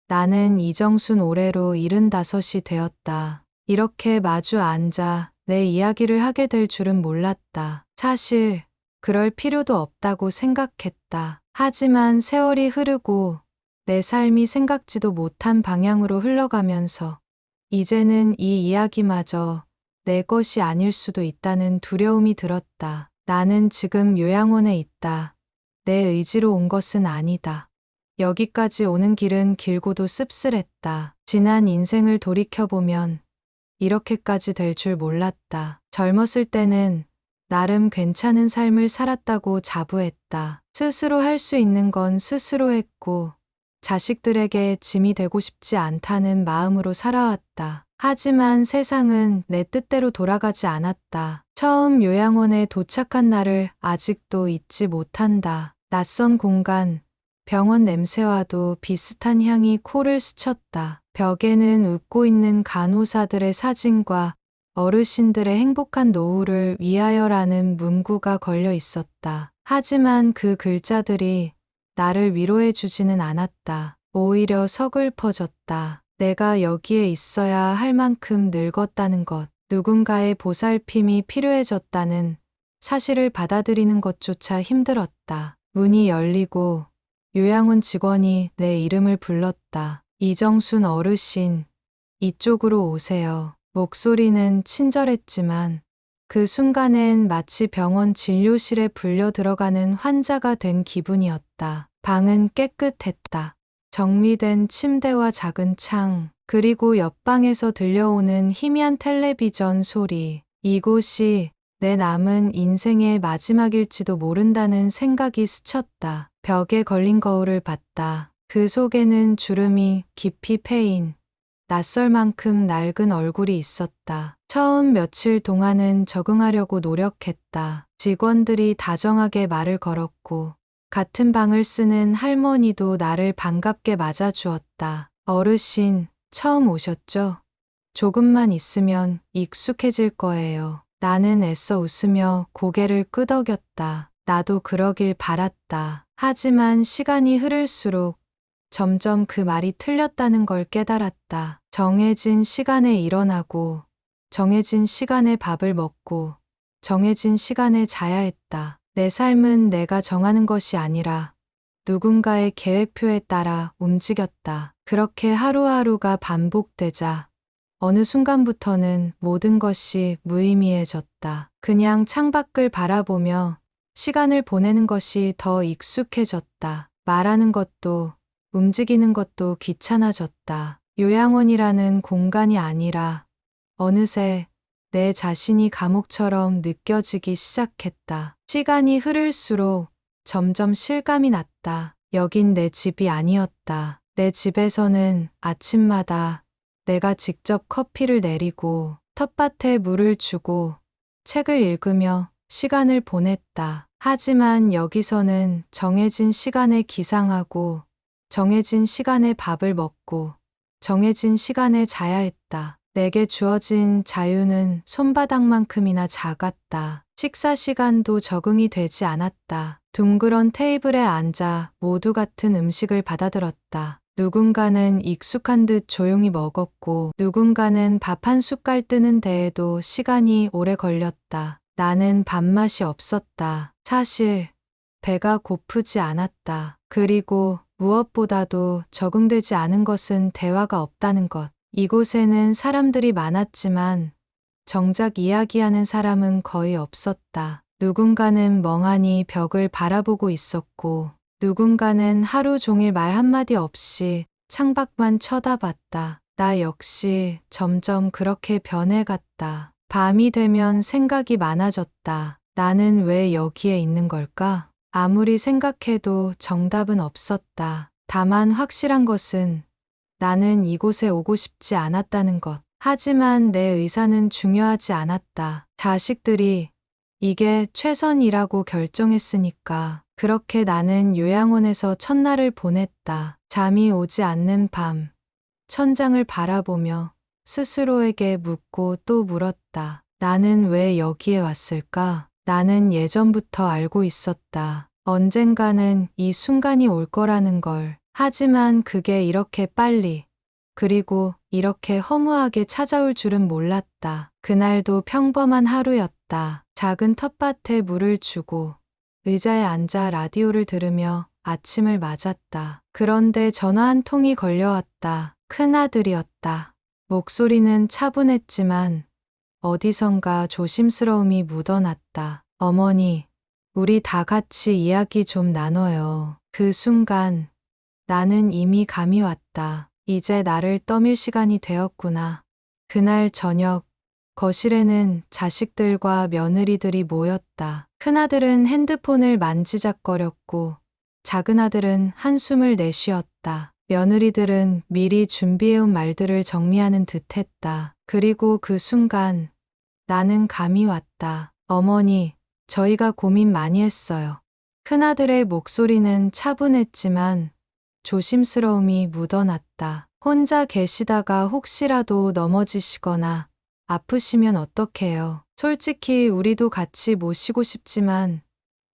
나는 이정순 올해로 75이 되었다. 이렇게 마주 앉아 내 이야기를 하게 될 줄은 몰랐다. 사실 그럴 필요도 없다고 생각했다. 하지만 세월이 흐르고 내 삶이 생각지도 못한 방향으로 흘러가면서 이제는 이 이야기마저 내 것이 아닐 수도 있다는 두려움이 들었다. 나는 지금 요양원에 있다. 내 의지로 온 것은 아니다. 여기까지 오는 길은 길고도 씁쓸했다. 지난 인생을 돌이켜보면 이렇게까지 될 줄 몰랐다. 젊었을 때는 나름 괜찮은 삶을 살았다고 자부했다. 스스로 할 수 있는 건 스스로 했고 자식들에게 짐이 되고 싶지 않다는 마음으로 살아왔다. 하지만 세상은 내 뜻대로 돌아가지 않았다. 처음 요양원에 도착한 날을 아직도 잊지 못한다. 낯선 공간, 병원 냄새와도 비슷한 향이 코를 스쳤다. 벽에는 웃고 있는 간호사들의 사진과 어르신들의 행복한 노후를 위하여라는 문구가 걸려 있었다. 하지만 그 글자들이 나를 위로해 주지는 않았다. 오히려 서글퍼졌다. 내가 여기에 있어야 할 만큼 늙었다는 것, 누군가의 보살핌이 필요해졌다는 사실을 받아들이는 것조차 힘들었다. 문이 열리고 요양원 직원이 내 이름을 불렀다. 이정순 어르신, 이쪽으로 오세요. 목소리는 친절했지만 그 순간엔 마치 병원 진료실에 불려 들어가는 환자가 된 기분이었다. 방은 깨끗했다. 정리된 침대와 작은 창, 그리고 옆방에서 들려오는 희미한 텔레비전 소리. 이곳이 내 남은 인생의 마지막일지도 모른다는 생각이 스쳤다. 벽에 걸린 거울을 봤다. 그 속에는 주름이 깊이 패인 낯설 만큼 낡은 얼굴이 있었다. 처음 며칠 동안은 적응하려고 노력했다. 직원들이 다정하게 말을 걸었고 같은 방을 쓰는 할머니도 나를 반갑게 맞아주었다. 어르신, 처음 오셨죠? 조금만 있으면 익숙해질 거예요. 나는 애써 웃으며 고개를 끄덕였다. 나도 그러길 바랐다. 하지만 시간이 흐를수록 점점 그 말이 틀렸다는 걸 깨달았다. 정해진 시간에 일어나고, 정해진 시간에 밥을 먹고, 정해진 시간에 자야 했다. 내 삶은 내가 정하는 것이 아니라 누군가의 계획표에 따라 움직였다. 그렇게 하루하루가 반복되자 어느 순간부터는 모든 것이 무의미해졌다. 그냥 창밖을 바라보며 시간을 보내는 것이 더 익숙해졌다. 말하는 것도 움직이는 것도 귀찮아졌다. 요양원이라는 공간이 아니라 어느새 내 자신이 감옥처럼 느껴지기 시작했다. 시간이 흐를수록 점점 실감이 났다. 여긴 내 집이 아니었다. 내 집에서는 아침마다 내가 직접 커피를 내리고 텃밭에 물을 주고 책을 읽으며 시간을 보냈다. 하지만 여기서는 정해진 시간에 기상하고 정해진 시간에 밥을 먹고 정해진 시간에 자야 했다. 내게 주어진 자유는 손바닥만큼이나 작았다. 식사 시간도 적응이 되지 않았다. 둥그런 테이블에 앉아 모두 같은 음식을 받아들었다. 누군가는 익숙한 듯 조용히 먹었고 누군가는 밥 한 숟갈 뜨는 데에도 시간이 오래 걸렸다. 나는 밥맛이 없었다. 사실 배가 고프지 않았다. 그리고 무엇보다도 적응되지 않은 것은 대화가 없다는 것. 이곳에는 사람들이 많았지만 정작 이야기하는 사람은 거의 없었다. 누군가는 멍하니 벽을 바라보고 있었고 누군가는 하루 종일 말 한마디 없이 창밖만 쳐다봤다. 나 역시 점점 그렇게 변해갔다. 밤이 되면 생각이 많아졌다. 나는 왜 여기에 있는 걸까? 아무리 생각해도 정답은 없었다. 다만 확실한 것은 나는 이곳에 오고 싶지 않았다는 것. 하지만 내 의사는 중요하지 않았다. 자식들이 이게 최선이라고 결정했으니까. 그렇게 나는 요양원에서 첫날을 보냈다. 잠이 오지 않는 밤, 천장을 바라보며 스스로에게 묻고 또 물었다. 나는 왜 여기에 왔을까? 나는 예전부터 알고 있었다. 언젠가는 이 순간이 올 거라는 걸. 하지만 그게 이렇게 빨리, 그리고 이렇게 허무하게 찾아올 줄은 몰랐다. 그날도 평범한 하루였다. 작은 텃밭에 물을 주고 의자에 앉아 라디오를 들으며 아침을 맞았다. 그런데 전화 한 통이 걸려왔다. 큰아들이었다. 목소리는 차분했지만 어디선가 조심스러움이 묻어났다. 어머니, 우리 다 같이 이야기 좀 나눠요. 그 순간 나는 이미 감이 왔다. 이제 나를 떠밀 시간이 되었구나. 그날 저녁, 거실에는 자식들과 며느리들이 모였다. 큰아들은 핸드폰을 만지작거렸고, 작은아들은 한숨을 내쉬었다. 며느리들은 미리 준비해온 말들을 정리하는 듯 했다. 그리고 그 순간 나는 감이 왔다. 어머니, 저희가 고민 많이 했어요. 큰아들의 목소리는 차분했지만 조심스러움이 묻어났다. 혼자 계시다가 혹시라도 넘어지시거나 아프시면 어떡해요? 솔직히 우리도 같이 모시고 싶지만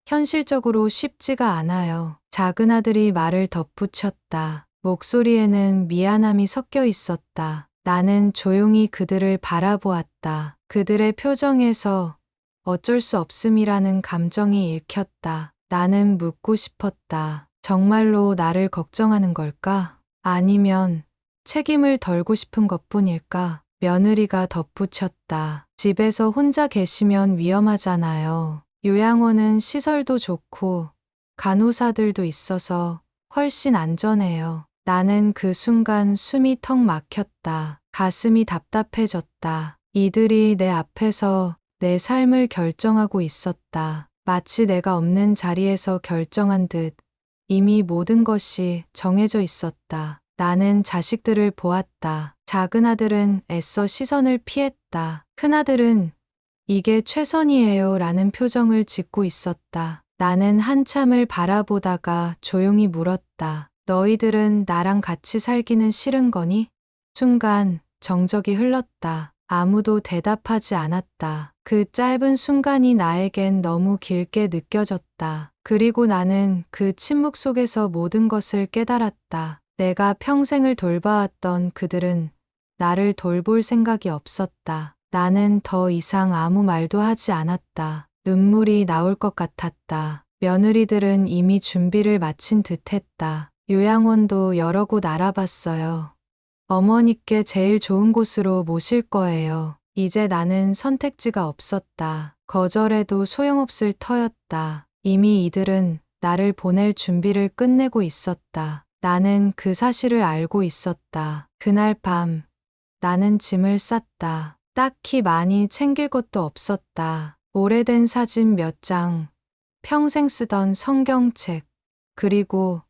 현실적으로 쉽지가 않아요. 작은아들이 말을 덧붙였다. 목소리에는 미안함이 섞여 있었다. 나는 조용히 그들을 바라보았다. 그들의 표정에서 어쩔 수 없음이라는 감정이 읽혔다. 나는 묻고 싶었다. 정말로 나를 걱정하는 걸까? 아니면 책임을 덜고 싶은 것뿐일까? 며느리가 덧붙였다. 집에서 혼자 계시면 위험하잖아요. 요양원은 시설도 좋고 간호사들도 있어서 훨씬 안전해요. 나는 그 순간 숨이 턱 막혔다. 가슴이 답답해졌다. 이들이 내 앞에서 내 삶을 결정하고 있었다. 마치 내가 없는 자리에서 결정한 듯 이미 모든 것이 정해져 있었다. 나는 자식들을 보았다. 작은아들은 애써 시선을 피했다. 큰아들은 이게 최선이에요 라는 표정을 짓고 있었다. 나는 한참을 바라보다가 조용히 물었다. 너희들은 나랑 같이 살기는 싫은 거니? 순간 정적이 흘렀다. 아무도 대답하지 않았다. 그 짧은 순간이 나에겐 너무 길게 느껴졌다. 그리고 나는 그 침묵 속에서 모든 것을 깨달았다. 내가 평생을 돌봐왔던 그들은 나를 돌볼 생각이 없었다. 나는 더 이상 아무 말도 하지 않았다. 눈물이 나올 것 같았다. 며느리들은 이미 준비를 마친 듯했다. 요양원도 여러 곳 알아봤어요. 어머니께 제일 좋은 곳으로 모실 거예요. 이제 나는 선택지가 없었다. 거절해도 소용없을 터였다. 이미 이들은 나를 보낼 준비를 끝내고 있었다. 나는 그 사실을 알고 있었다. 그날 밤 나는 짐을 쌌다. 딱히 많이 챙길 것도 없었다. 오래된 사진 몇 장, 평생 쓰던 성경책, 그리고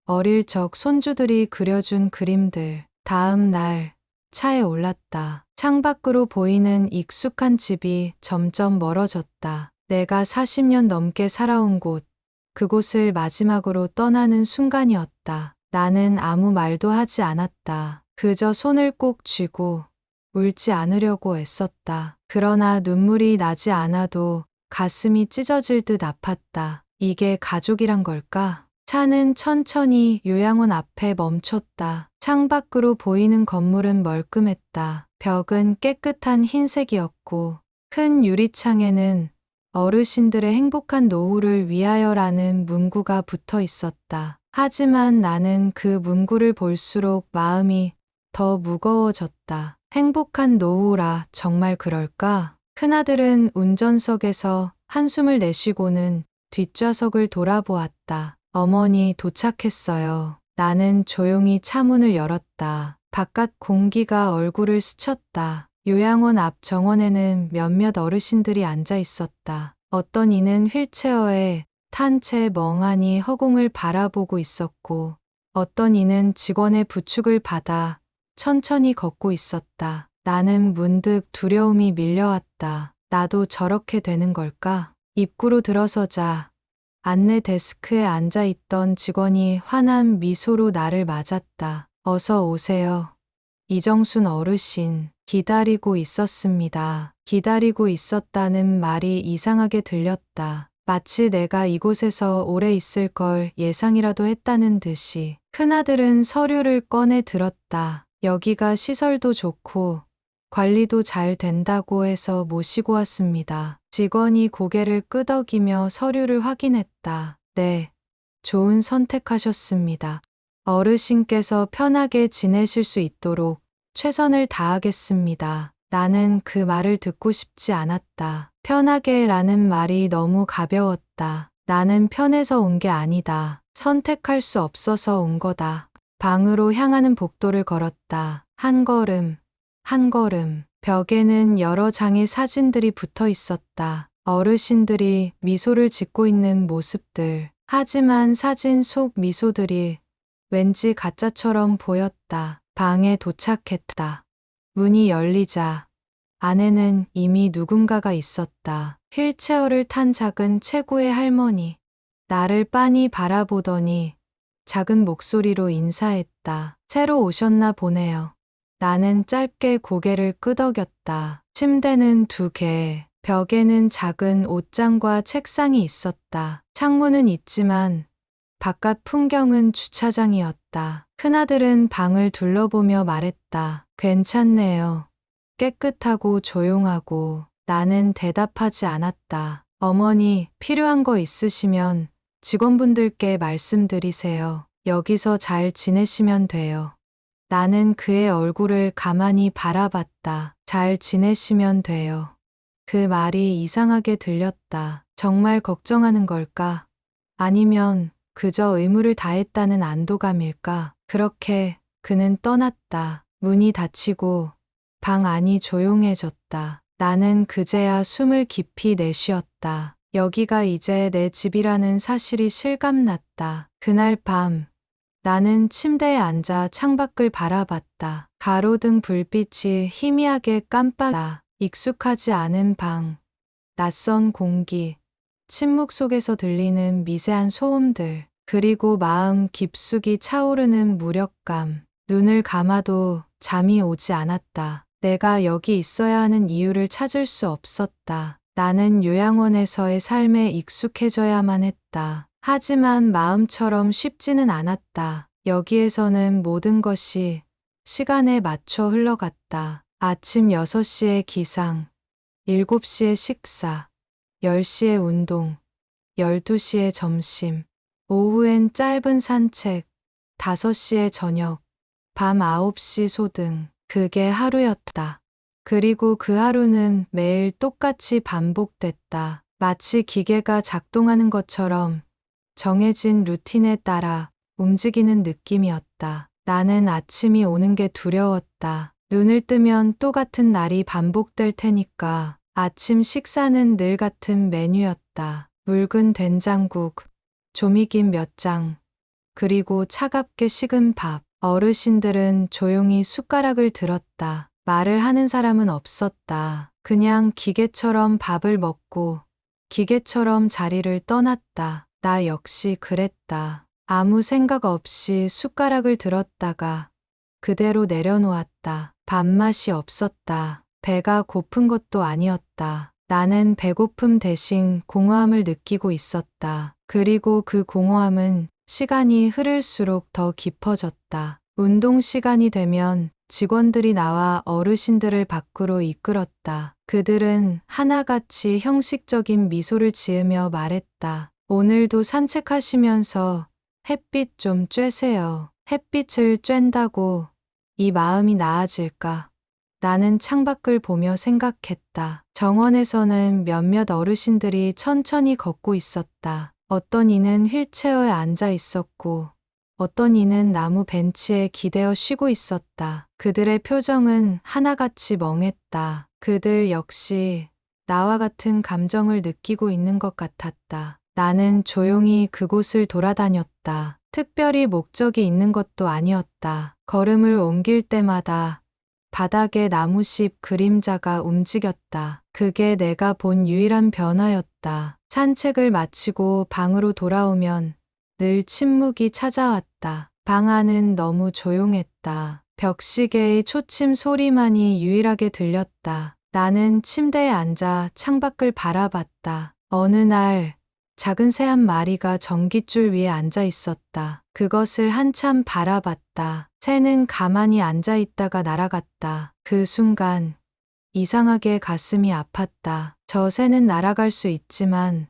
어릴 적 손주들이 그려준 그림들. 다음 날 차에 올랐다. 창밖으로 보이는 익숙한 집이 점점 멀어졌다. 내가 40년 넘게 살아온 곳, 그곳을 마지막으로 떠나는 순간이었다. 나는 아무 말도 하지 않았다. 그저 손을 꼭 쥐고 울지 않으려고 애썼다. 그러나 눈물이 나지 않아도 가슴이 찢어질 듯 아팠다. 이게 가족이란 걸까? 차는 천천히 요양원 앞에 멈췄다. 창밖으로 보이는 건물은 멀끔했다. 벽은 깨끗한 흰색이었고 큰 유리창에는 어르신들의 행복한 노후를 위하여라는 문구가 붙어 있었다. 하지만 나는 그 문구를 볼수록 마음이 더 무거워졌다. 행복한 노후라 정말 그럴까? 큰아들은 운전석에서 한숨을 내쉬고는 뒷좌석을 돌아보았다. 어머니 도착했어요. 나는 조용히 차문을 열었다. 바깥 공기가 얼굴을 스쳤다. 요양원 앞 정원에는 몇몇 어르신들이 앉아 있었다. 어떤 이는 휠체어에 탄 채 멍하니 허공을 바라보고 있었고, 어떤 이는 직원의 부축을 받아 천천히 걷고 있었다. 나는 문득 두려움이 밀려왔다. 나도 저렇게 되는 걸까? 입구로 들어서자 안내 데스크에 앉아있던 직원이 환한 미소로 나를 맞았다. 어서 오세요. 이정순 어르신, 기다리고 있었습니다. 기다리고 있었다는 말이 이상하게 들렸다. 마치 내가 이곳에서 오래 있을 걸 예상이라도 했다는 듯이. 큰아들은 서류를 꺼내 들었다. 여기가 시설도 좋고 관리도 잘 된다고 해서 모시고 왔습니다. 직원이 고개를 끄덕이며 서류를 확인했다. 네, 좋은 선택하셨습니다. 어르신께서 편하게 지내실 수 있도록 최선을 다하겠습니다. 나는 그 말을 듣고 싶지 않았다. 편하게 라는 말이 너무 가벼웠다. 나는 편해서 온 게 아니다. 선택할 수 없어서 온 거다. 방으로 향하는 복도를 걸었다. 한 걸음, 한 걸음. 벽에는 여러 장의 사진들이 붙어 있었다. 어르신들이 미소를 짓고 있는 모습들. 하지만 사진 속 미소들이 왠지 가짜처럼 보였다. 방에 도착했다. 문이 열리자 안에는 이미 누군가가 있었다. 휠체어를 탄 작은 체구의 할머니. 나를 빤히 바라보더니 작은 목소리로 인사했다. 새로 오셨나 보네요. 나는 짧게 고개를 끄덕였다. 침대는 2개, 벽에는 작은 옷장과 책상이 있었다. 창문은 있지만 바깥 풍경은 주차장이었다. 큰아들은 방을 둘러보며 말했다. 괜찮네요. 깨끗하고 조용하고. 나는 대답하지 않았다. 어머니, 필요한 거 있으시면 직원분들께 말씀드리세요. 여기서 잘 지내시면 돼요. 나는 그의 얼굴을 가만히 바라봤다. 잘 지내시면 돼요. 그 말이 이상하게 들렸다. 정말 걱정하는 걸까? 아니면 그저 의무를 다했다는 안도감일까? 그렇게 그는 떠났다. 문이 닫히고 방 안이 조용해졌다. 나는 그제야 숨을 깊이 내쉬었다. 여기가 이제 내 집이라는 사실이 실감났다. 그날 밤 나는 침대에 앉아 창밖을 바라봤다. 가로등 불빛이 희미하게 깜빡다. 익숙하지 않은 방, 낯선 공기, 침묵 속에서 들리는 미세한 소음들, 그리고 마음 깊숙이 차오르는 무력감. 눈을 감아도 잠이 오지 않았다. 내가 여기 있어야 하는 이유를 찾을 수 없었다. 나는 요양원에서의 삶에 익숙해져야만 했다. 하지만 마음처럼 쉽지는 않았다. 여기에서는 모든 것이 시간에 맞춰 흘러갔다. 아침 6시에 기상, 7시에 식사, 10시에 운동, 12시에 점심, 오후엔 짧은 산책, 5시에 저녁, 밤 9시 소등. 그게 하루였다. 그리고 그 하루는 매일 똑같이 반복됐다. 마치 기계가 작동하는 것처럼 정해진 루틴에 따라 움직이는 느낌이었다. 나는 아침이 오는 게 두려웠다. 눈을 뜨면 또 같은 날이 반복될 테니까. 아침 식사는 늘 같은 메뉴였다. 묽은 된장국, 조미김 몇 장, 그리고 차갑게 식은 밥. 어르신들은 조용히 숟가락을 들었다. 말을 하는 사람은 없었다. 그냥 기계처럼 밥을 먹고 기계처럼 자리를 떠났다. 나 역시 그랬다. 아무 생각 없이 숟가락을 들었다가 그대로 내려놓았다. 밥맛이 없었다. 배가 고픈 것도 아니었다. 나는 배고픔 대신 공허함을 느끼고 있었다. 그리고 그 공허함은 시간이 흐를수록 더 깊어졌다. 운동 시간이 되면 직원들이 나와 어르신들을 밖으로 이끌었다. 그들은 하나같이 형식적인 미소를 지으며 말했다. 오늘도 산책하시면서 햇빛 좀 쬐세요. 햇빛을 쬐다고 이 마음이 나아질까? 나는 창밖을 보며 생각했다. 정원에서는 몇몇 어르신들이 천천히 걷고 있었다. 어떤 이는 휠체어에 앉아 있었고 어떤 이는 나무 벤치에 기대어 쉬고 있었다. 그들의 표정은 하나같이 멍했다. 그들 역시 나와 같은 감정을 느끼고 있는 것 같았다. 나는 조용히 그곳을 돌아다녔다. 특별히 목적이 있는 것도 아니었다. 걸음을 옮길 때마다 바닥에 나무잎 그림자가 움직였다. 그게 내가 본 유일한 변화였다. 산책을 마치고 방으로 돌아오면 늘 침묵이 찾아왔다. 방 안은 너무 조용했다. 벽시계의 초침 소리만이 유일하게 들렸다. 나는 침대에 앉아 창밖을 바라봤다. 어느 날 작은 새 한 마리가 전깃줄 위에 앉아 있었다. 그것을 한참 바라봤다. 새는 가만히 앉아 있다가 날아갔다. 그 순간 이상하게 가슴이 아팠다. 저 새는 날아갈 수 있지만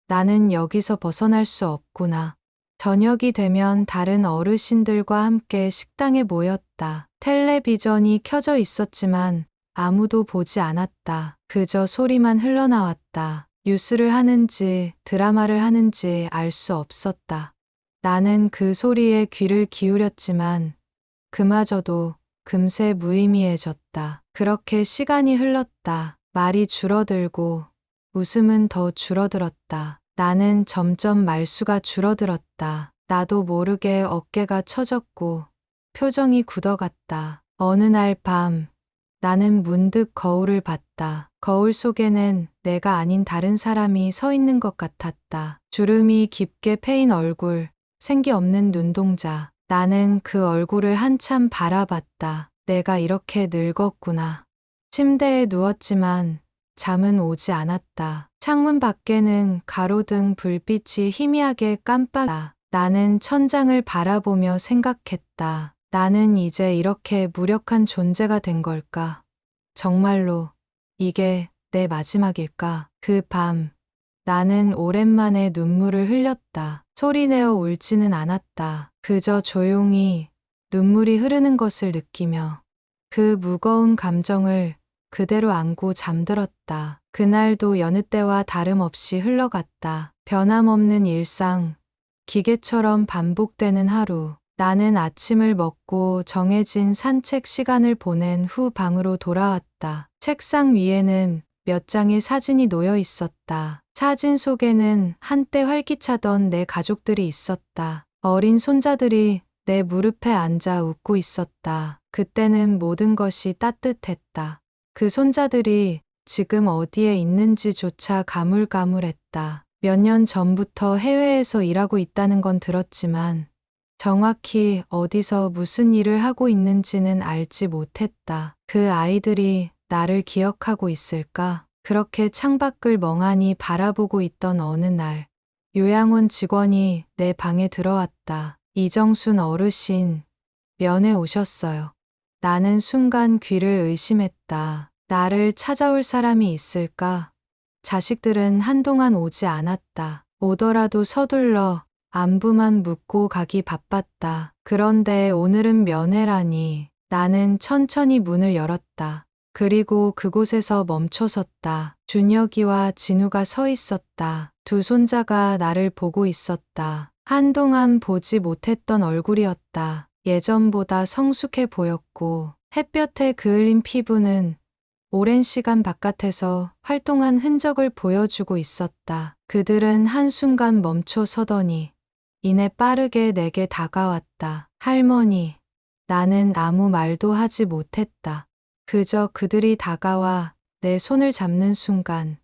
나는 여기서 벗어날 수 없구나. 저녁이 되면 다른 어르신들과 함께 식당에 모였다. 텔레비전이 켜져 있었지만 아무도 보지 않았다. 그저 소리만 흘러나왔다. 뉴스를 하는지 드라마를 하는지 알 수 없었다. 나는 그 소리에 귀를 기울였지만 그마저도 금세 무의미해졌다. 그렇게 시간이 흘렀다. 말이 줄어들고 웃음은 더 줄어들었다. 나는 점점 말수가 줄어들었다. 나도 모르게 어깨가 처졌고 표정이 굳어갔다. 어느 날 밤 나는 문득 거울을 봤다. 거울 속에는 내가 아닌 다른 사람이 서 있는 것 같았다. 주름이 깊게 패인 얼굴, 생기 없는 눈동자. 나는 그 얼굴을 한참 바라봤다. 내가 이렇게 늙었구나. 침대에 누웠지만 잠은 오지 않았다. 창문 밖에는 가로등 불빛이 희미하게 깜빡다. 나는 천장을 바라보며 생각했다. 나는 이제 이렇게 무력한 존재가 된 걸까? 정말로 이게 내 마지막일까? 그 밤 나는 오랜만에 눈물을 흘렸다. 소리내어 울지는 않았다. 그저 조용히 눈물이 흐르는 것을 느끼며 그 무거운 감정을 그대로 안고 잠들었다. 그날도 여느 때와 다름없이 흘러갔다. 변함없는 일상, 기계처럼 반복되는 하루. 나는 아침을 먹고 정해진 산책 시간을 보낸 후 방으로 돌아왔다. 책상 위에는 몇 장의 사진이 놓여 있었다. 사진 속에는 한때 활기차던 내 가족들이 있었다. 어린 손자들이 내 무릎에 앉아 웃고 있었다. 그때는 모든 것이 따뜻했다. 그 손자들이 지금 어디에 있는지조차 가물가물했다. 몇 년 전부터 해외에서 일하고 있다는 건 들었지만 정확히 어디서 무슨 일을 하고 있는지는 알지 못했다. 그 아이들이 나를 기억하고 있을까? 그렇게 창밖을 멍하니 바라보고 있던 어느 날, 요양원 직원이 내 방에 들어왔다. 이정순 어르신, 면회 오셨어요. 나는 순간 귀를 의심했다. 나를 찾아올 사람이 있을까? 자식들은 한동안 오지 않았다. 오더라도 서둘러 안부만 묻고 가기 바빴다. 그런데 오늘은 면회라니. 나는 천천히 문을 열었다. 그리고 그곳에서 멈춰섰다. 준혁이와 진우가 서 있었다. 두 손자가 나를 보고 있었다. 한동안 보지 못했던 얼굴이었다. 예전보다 성숙해 보였고 햇볕에 그을린 피부는 오랜 시간 바깥에서 활동한 흔적을 보여주고 있었다. 그들은 한순간 멈춰 서더니 이내 빠르게 내게 다가왔다. 할머니. 나는 아무 말도 하지 못했다. 그저 그들이 다가와 내 손을 잡는 순간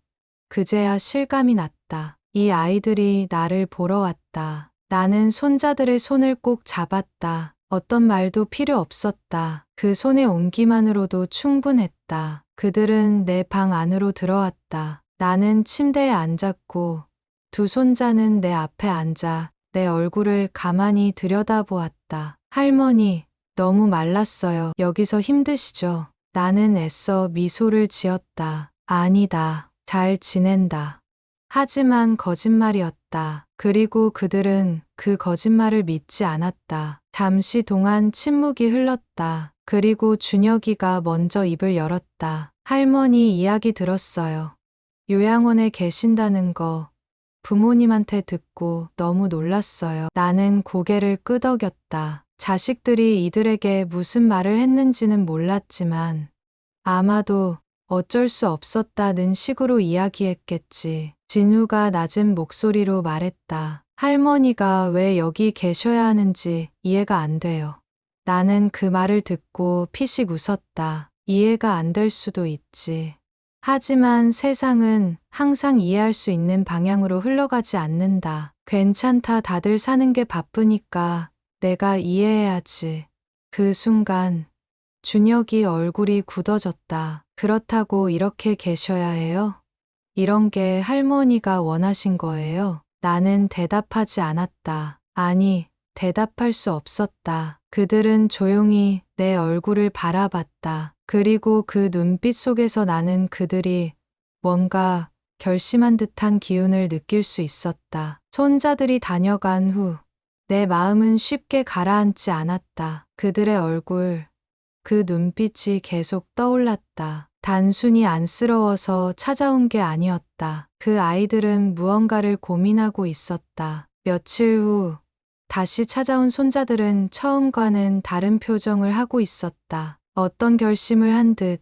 그제야 실감이 났다. 이 아이들이 나를 보러 왔다. 나는 손자들의 손을 꼭 잡았다. 어떤 말도 필요 없었다. 그 손의 온기만으로도 충분했다. 그들은 내 방 안으로 들어왔다. 나는 침대에 앉았고 두 손자는 내 앞에 앉아 내 얼굴을 가만히 들여다보았다. 할머니, 너무 말랐어요. 여기서 힘드시죠? 나는 애써 미소를 지었다. 아니다. 잘 지낸다. 하지만 거짓말이었다. 그리고 그들은 그 거짓말을 믿지 않았다. 잠시 동안 침묵이 흘렀다. 그리고 준혁이가 먼저 입을 열었다. 할머니 이야기 들었어요. 요양원에 계신다는 거 부모님한테 듣고 너무 놀랐어요. 나는 고개를 끄덕였다. 자식들이 이들에게 무슨 말을 했는지는 몰랐지만 아마도 어쩔 수 없었다는 식으로 이야기했겠지. 진우가 낮은 목소리로 말했다. 할머니가 왜 여기 계셔야 하는지 이해가 안 돼요. 나는 그 말을 듣고 피식 웃었다. 이해가 안 될 수도 있지. 하지만 세상은 항상 이해할 수 있는 방향으로 흘러가지 않는다. 괜찮다. 다들 사는 게 바쁘니까 내가 이해해야지. 그 순간 준혁이 얼굴이 굳어졌다. 그렇다고 이렇게 계셔야 해요? 이런 게 할머니가 원하신 거예요? 나는 대답하지 않았다. 아니, 대답할 수 없었다. 그들은 조용히 내 얼굴을 바라봤다. 그리고 그 눈빛 속에서 나는 그들이 뭔가 결심한 듯한 기운을 느낄 수 있었다. 손자들이 다녀간 후 내 마음은 쉽게 가라앉지 않았다. 그들의 얼굴, 그 눈빛이 계속 떠올랐다. 단순히 안쓰러워서 찾아온 게 아니었다. 그 아이들은 무언가를 고민하고 있었다. 며칠 후 다시 찾아온 손자들은 처음과는 다른 표정을 하고 있었다. 어떤 결심을 한 듯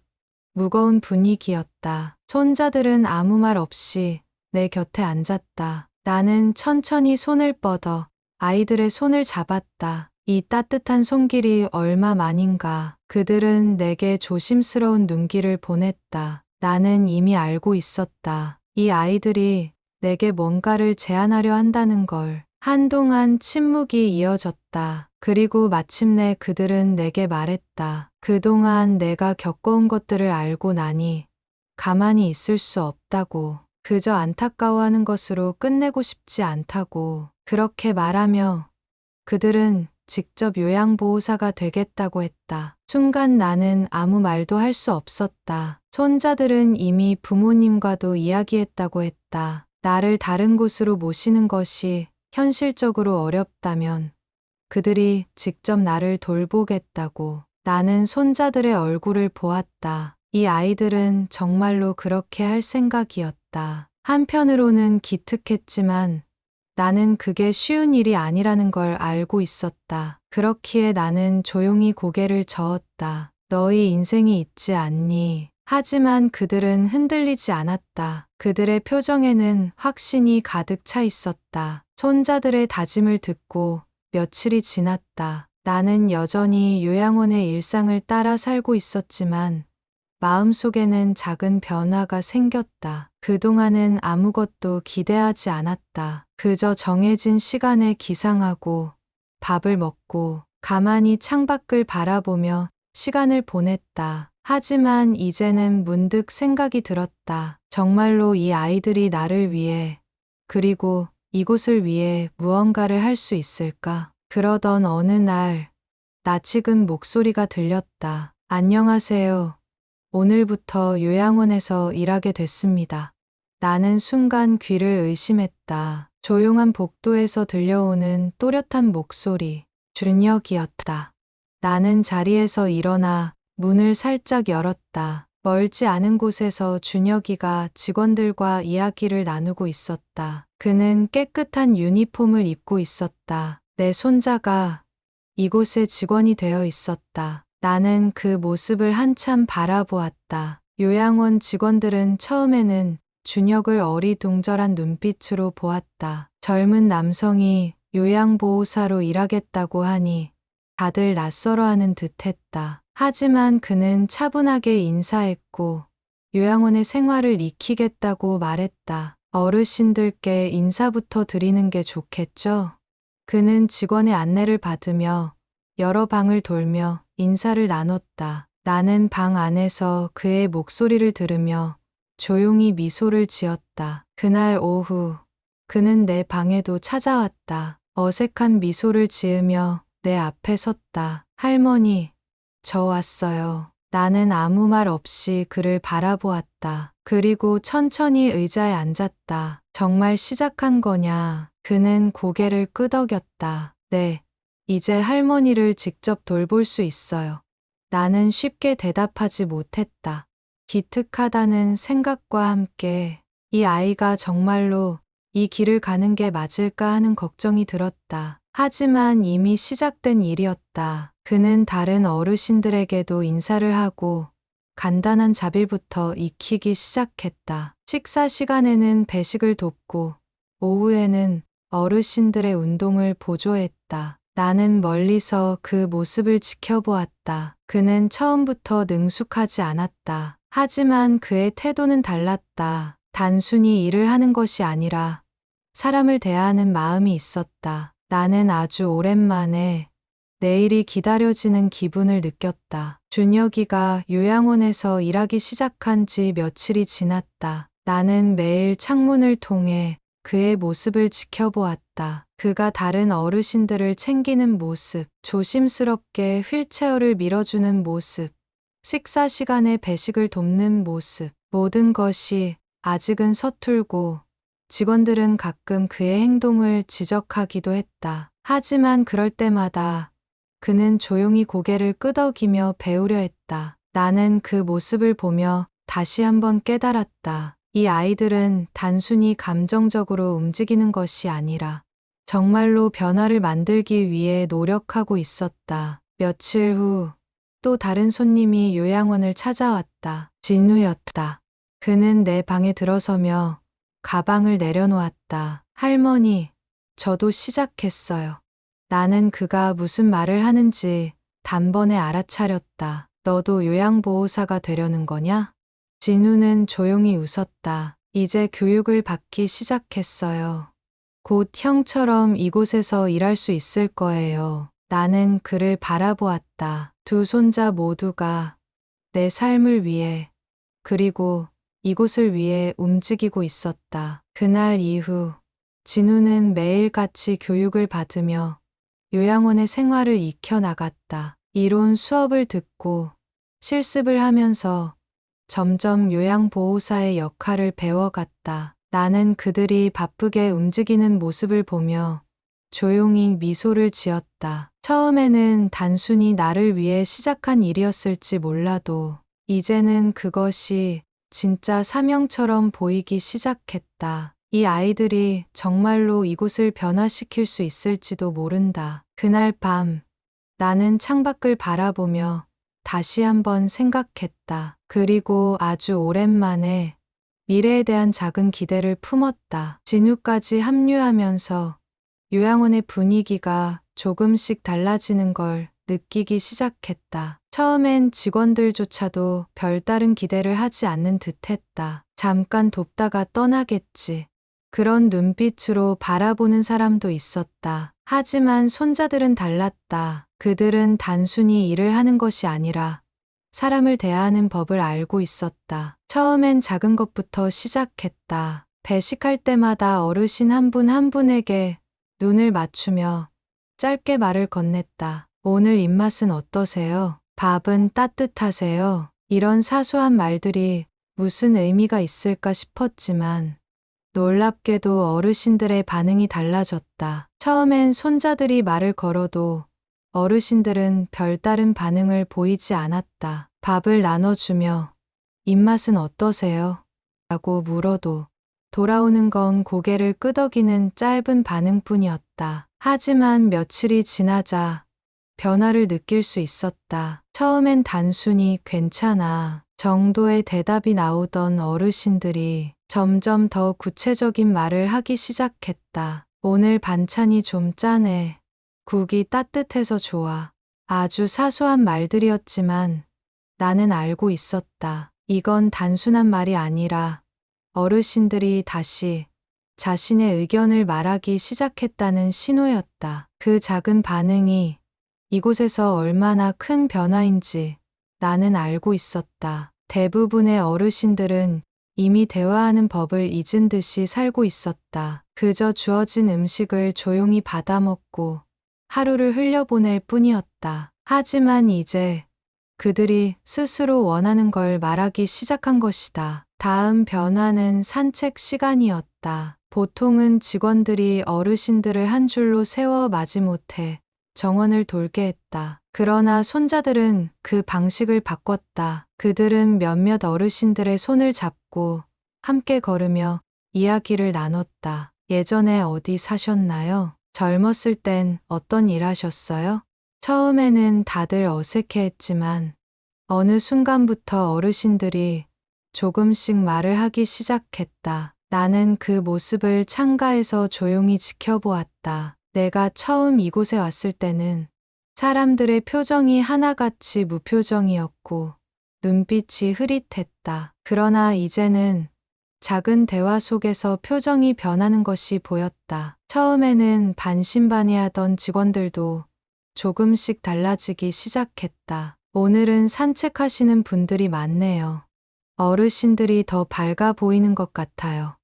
무거운 분위기였다. 손자들은 아무 말 없이 내 곁에 앉았다. 나는 천천히 손을 뻗어 아이들의 손을 잡았다. 이 따뜻한 손길이 얼마만인가. 그들은 내게 조심스러운 눈길을 보냈다. 나는 이미 알고 있었다. 이 아이들이 내게 뭔가를 제안하려 한다는 걸. 한동안 침묵이 이어졌다. 그리고 마침내 그들은 내게 말했다. 그동안 내가 겪어온 것들을 알고 나니 가만히 있을 수 없다고. 그저 안타까워하는 것으로 끝내고 싶지 않다고. 그렇게 말하며 그들은 직접 요양보호사가 되겠다고 했다. 순간 나는 아무 말도 할 수 없었다. 손자들은 이미 부모님과도 이야기했다고 했다. 나를 다른 곳으로 모시는 것이 현실적으로 어렵다면 그들이 직접 나를 돌보겠다고. 나는 손자들의 얼굴을 보았다. 이 아이들은 정말로 그렇게 할 생각이었다. 한편으로는 기특했지만 나는 그게 쉬운 일이 아니라는 걸 알고 있었다. 그렇기에 나는 조용히 고개를 저었다. 너희 인생이 있지 않니? 하지만 그들은 흔들리지 않았다. 그들의 표정에는 확신이 가득 차 있었다. 손자들의 다짐을 듣고 며칠이 지났다. 나는 여전히 요양원의 일상을 따라 살고 있었지만 마음속에는 작은 변화가 생겼다. 그동안은 아무것도 기대하지 않았다. 그저 정해진 시간에 기상하고 밥을 먹고 가만히 창밖을 바라보며 시간을 보냈다. 하지만 이제는 문득 생각이 들었다. 정말로 이 아이들이 나를 위해 그리고 이곳을 위해 무언가를 할 수 있을까? 그러던 어느 날 낯익은 목소리가 들렸다. 안녕하세요. 오늘부터 요양원에서 일하게 됐습니다. 나는 순간 귀를 의심했다. 조용한 복도에서 들려오는 또렷한 목소리, 준혁이었다. 나는 자리에서 일어나 문을 살짝 열었다. 멀지 않은 곳에서 준혁이가 직원들과 이야기를 나누고 있었다. 그는 깨끗한 유니폼을 입고 있었다. 내 손자가 이곳의 직원이 되어 있었다. 나는 그 모습을 한참 바라보았다. 요양원 직원들은 처음에는 준혁을 어리둥절한 눈빛으로 보았다. 젊은 남성이 요양보호사로 일하겠다고 하니 다들 낯설어하는 듯했다. 하지만 그는 차분하게 인사했고 요양원의 생활을 익히겠다고 말했다. 어르신들께 인사부터 드리는 게 좋겠죠? 그는 직원의 안내를 받으며 여러 방을 돌며 인사를 나눴다. 나는 방 안에서 그의 목소리를 들으며 조용히 미소를 지었다. 그날 오후 그는 내 방에도 찾아왔다. 어색한 미소를 지으며 내 앞에 섰다. 할머니, 저 왔어요. 나는 아무 말 없이 그를 바라보았다. 그리고 천천히 의자에 앉았다. 정말 시작한 거냐? 그는 고개를 끄덕였다. 네, 이제 할머니를 직접 돌볼 수 있어요. 나는 쉽게 대답하지 못했다. 기특하다는 생각과 함께 이 아이가 정말로 이 길을 가는 게 맞을까 하는 걱정이 들었다. 하지만 이미 시작된 일이었다. 그는 다른 어르신들에게도 인사를 하고 간단한 자빌부터 익히기 시작했다. 식사 시간에는 배식을 돕고 오후에는 어르신들의 운동을 보조했다. 나는 멀리서 그 모습을 지켜보았다. 그는 처음부터 능숙하지 않았다. 하지만 그의 태도는 달랐다. 단순히 일을 하는 것이 아니라 사람을 대하는 마음이 있었다. 나는 아주 오랜만에 내일이 기다려지는 기분을 느꼈다. 준혁이가 요양원에서 일하기 시작한 지 며칠이 지났다. 나는 매일 창문을 통해 그의 모습을 지켜보았다. 그가 다른 어르신들을 챙기는 모습, 조심스럽게 휠체어를 밀어주는 모습, 식사 시간에 배식을 돕는 모습, 모든 것이 아직은 서툴고 직원들은 가끔 그의 행동을 지적하기도 했다. 하지만 그럴 때마다 그는 조용히 고개를 끄덕이며 배우려 했다. 나는 그 모습을 보며 다시 한번 깨달았다. 이 아이들은 단순히 감정적으로 움직이는 것이 아니라 정말로 변화를 만들기 위해 노력하고 있었다. 며칠 후 또 다른 손님이 요양원을 찾아왔다. 진우였다. 그는 내 방에 들어서며 가방을 내려놓았다. 할머니, 저도 시작했어요. 나는 그가 무슨 말을 하는지 단번에 알아차렸다. 너도 요양보호사가 되려는 거냐? 진우는 조용히 웃었다. 이제 교육을 받기 시작했어요. 곧 형처럼 이곳에서 일할 수 있을 거예요. 나는 그를 바라보았다. 두 손자 모두가 내 삶을 위해 그리고 이곳을 위해 움직이고 있었다. 그날 이후 진우는 매일같이 교육을 받으며 요양원의 생활을 익혀나갔다. 이론 수업을 듣고 실습을 하면서 점점 요양보호사의 역할을 배워갔다. 나는 그들이 바쁘게 움직이는 모습을 보며 조용히 미소를 지었다. 처음에는 단순히 나를 위해 시작한 일이었을지 몰라도 이제는 그것이 진짜 사명처럼 보이기 시작했다. 이 아이들이 정말로 이곳을 변화시킬 수 있을지도 모른다. 그날 밤 나는 창밖을 바라보며 다시 한번 생각했다. 그리고 아주 오랜만에 미래에 대한 작은 기대를 품었다. 진우까지 합류하면서 요양원의 분위기가 조금씩 달라지는 걸 느끼기 시작했다. 처음엔 직원들조차도 별다른 기대를 하지 않는 듯했다. 잠깐 돕다가 떠나겠지. 그런 눈빛으로 바라보는 사람도 있었다. 하지만 손자들은 달랐다. 그들은 단순히 일을 하는 것이 아니라 사람을 대하는 법을 알고 있었다. 처음엔 작은 것부터 시작했다. 배식할 때마다 어르신 한 분 한 분에게 눈을 맞추며 짧게 말을 건넸다. 오늘 입맛은 어떠세요? 밥은 따뜻하세요? 이런 사소한 말들이 무슨 의미가 있을까 싶었지만 놀랍게도 어르신들의 반응이 달라졌다. 처음엔 손자들이 말을 걸어도 어르신들은 별다른 반응을 보이지 않았다. 밥을 나눠주며 입맛은 어떠세요? 라고 물어도 돌아오는 건 고개를 끄덕이는 짧은 반응뿐이었다. 하지만 며칠이 지나자 변화를 느낄 수 있었다. 처음엔 단순히 괜찮아 정도의 대답이 나오던 어르신들이 점점 더 구체적인 말을 하기 시작했다. 오늘 반찬이 좀 짜네. 국이 따뜻해서 좋아. 아주 사소한 말들이었지만 나는 알고 있었다. 이건 단순한 말이 아니라 어르신들이 다시 자신의 의견을 말하기 시작했다는 신호였다. 그 작은 반응이 이곳에서 얼마나 큰 변화인지 나는 알고 있었다. 대부분의 어르신들은 이미 대화하는 법을 잊은 듯이 살고 있었다. 그저 주어진 음식을 조용히 받아먹고 하루를 흘려보낼 뿐이었다. 하지만 이제 그들이 스스로 원하는 걸 말하기 시작한 것이다. 다음 변화는 산책 시간이었다. 보통은 직원들이 어르신들을 한 줄로 세워 마지못해 정원을 돌게 했다. 그러나 손자들은 그 방식을 바꿨다. 그들은 몇몇 어르신들의 손을 잡고 함께 걸으며 이야기를 나눴다. 예전에 어디 사셨나요? 젊었을 땐 어떤 일 하셨어요? 처음에는 다들 어색해했지만 어느 순간부터 어르신들이 조금씩 말을 하기 시작했다. 나는 그 모습을 창가에서 조용히 지켜보았다. 내가 처음 이곳에 왔을 때는 사람들의 표정이 하나같이 무표정이었고 눈빛이 흐릿했다. 그러나 이제는 작은 대화 속에서 표정이 변하는 것이 보였다. 처음에는 반신반의하던 직원들도 조금씩 달라지기 시작했다. 오늘은 산책하시는 분들이 많네요. 어르신들이 더 밝아 보이는 것 같아요.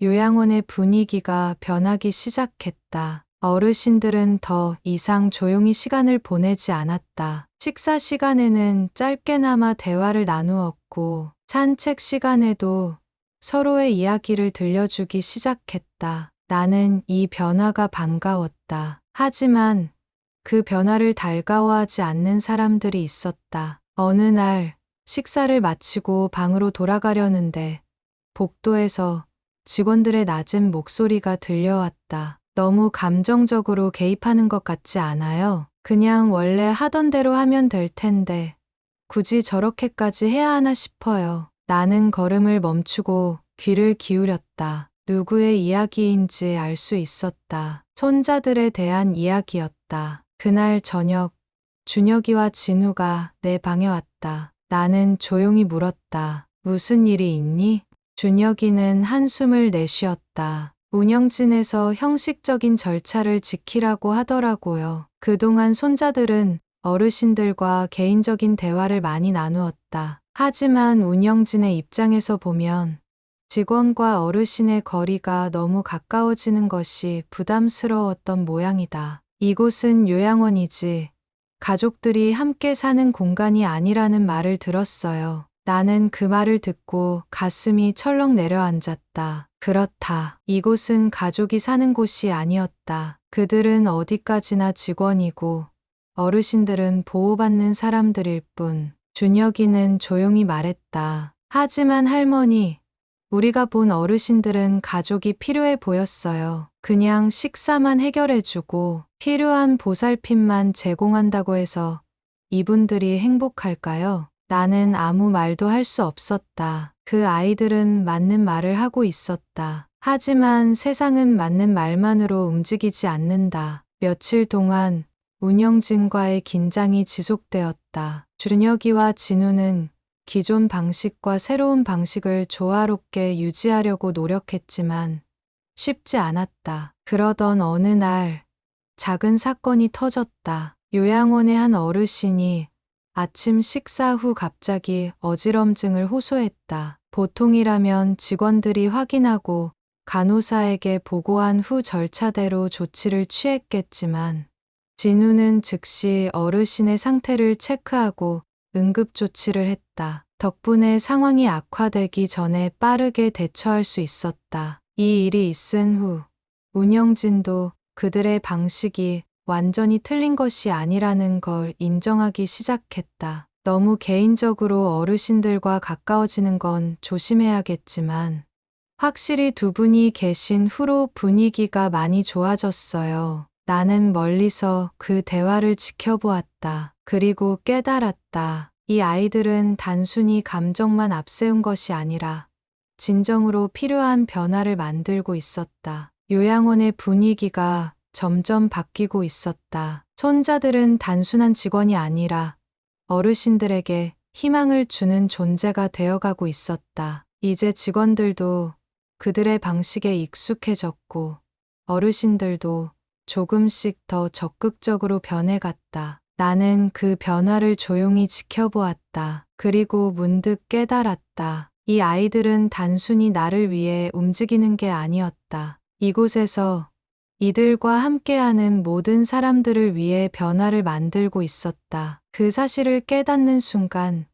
요양원의 분위기가 변하기 시작했다. 어르신들은 더 이상 조용히 시간을 보내지 않았다. 식사 시간에는 짧게나마 대화를 나누었고, 산책 시간에도 서로의 이야기를 들려주기 시작했다. 나는 이 변화가 반가웠다. 하지만 그 변화를 달가워하지 않는 사람들이 있었다. 어느 날 식사를 마치고 방으로 돌아가려는데 복도에서 직원들의 낮은 목소리가 들려왔다. 너무 감정적으로 개입하는 것 같지 않아요? 그냥 원래 하던 대로 하면 될 텐데 굳이 저렇게까지 해야 하나 싶어요. 나는 걸음을 멈추고 귀를 기울였다. 누구의 이야기인지 알 수 있었다. 손자들에 대한 이야기였다. 그날 저녁 준혁이와 진우가 내 방에 왔다. 나는 조용히 물었다. 무슨 일이 있니? 준혁이는 한숨을 내쉬었다. 운영진에서 형식적인 절차를 지키라고 하더라고요. 그동안 손자들은 어르신들과 개인적인 대화를 많이 나누었다. 하지만 운영진의 입장에서 보면 직원과 어르신의 거리가 너무 가까워지는 것이 부담스러웠던 모양이다. 이곳은 요양원이지 가족들이 함께 사는 공간이 아니라는 말을 들었어요. 나는 그 말을 듣고 가슴이 철렁 내려앉았다. 그렇다. 이곳은 가족이 사는 곳이 아니었다. 그들은 어디까지나 직원이고 어르신들은 보호받는 사람들일 뿐. 준혁이는 조용히 말했다. 하지만 할머니, 우리가 본 어르신들은 가족이 필요해 보였어요. 그냥 식사만 해결해주고 필요한 보살핌만 제공한다고 해서 이분들이 행복할까요? 나는 아무 말도 할 수 없었다. 그 아이들은 맞는 말을 하고 있었다. 하지만 세상은 맞는 말만으로 움직이지 않는다. 며칠 동안 운영진과의 긴장이 지속되었다. 준혁이와 진우는 기존 방식과 새로운 방식을 조화롭게 유지하려고 노력했지만 쉽지 않았다. 그러던 어느 날 작은 사건이 터졌다. 요양원의 한 어르신이 아침 식사 후 갑자기 어지럼증을 호소했다. 보통이라면 직원들이 확인하고 간호사에게 보고한 후 절차대로 조치를 취했겠지만 진우는 즉시 어르신의 상태를 체크하고 응급조치를 했다. 덕분에 상황이 악화되기 전에 빠르게 대처할 수 있었다. 이 일이 있은 후 운영진도 그들의 방식이 완전히 틀린 것이 아니라는 걸 인정하기 시작했다. 너무 개인적으로 어르신들과 가까워지는 건 조심해야겠지만 확실히 두 분이 계신 후로 분위기가 많이 좋아졌어요. 나는 멀리서 그 대화를 지켜보았다. 그리고 깨달았다. 이 아이들은 단순히 감정만 앞세운 것이 아니라 진정으로 필요한 변화를 만들고 있었다. 요양원의 분위기가 점점 바뀌고 있었다. 손자들은 단순한 직원이 아니라 어르신들에게 희망을 주는 존재가 되어가고 있었다. 이제 직원들도 그들의 방식에 익숙해졌고 어르신들도 조금씩 더 적극적으로 변해갔다. 나는 그 변화를 조용히 지켜보았다. 그리고 문득 깨달았다. 이 아이들은 단순히 나를 위해 움직이는 게 아니었다. 이곳에서 이들과 함께하는 모든 사람들을 위해 변화를 만들고 있었다. 그 사실을 깨닫는 순간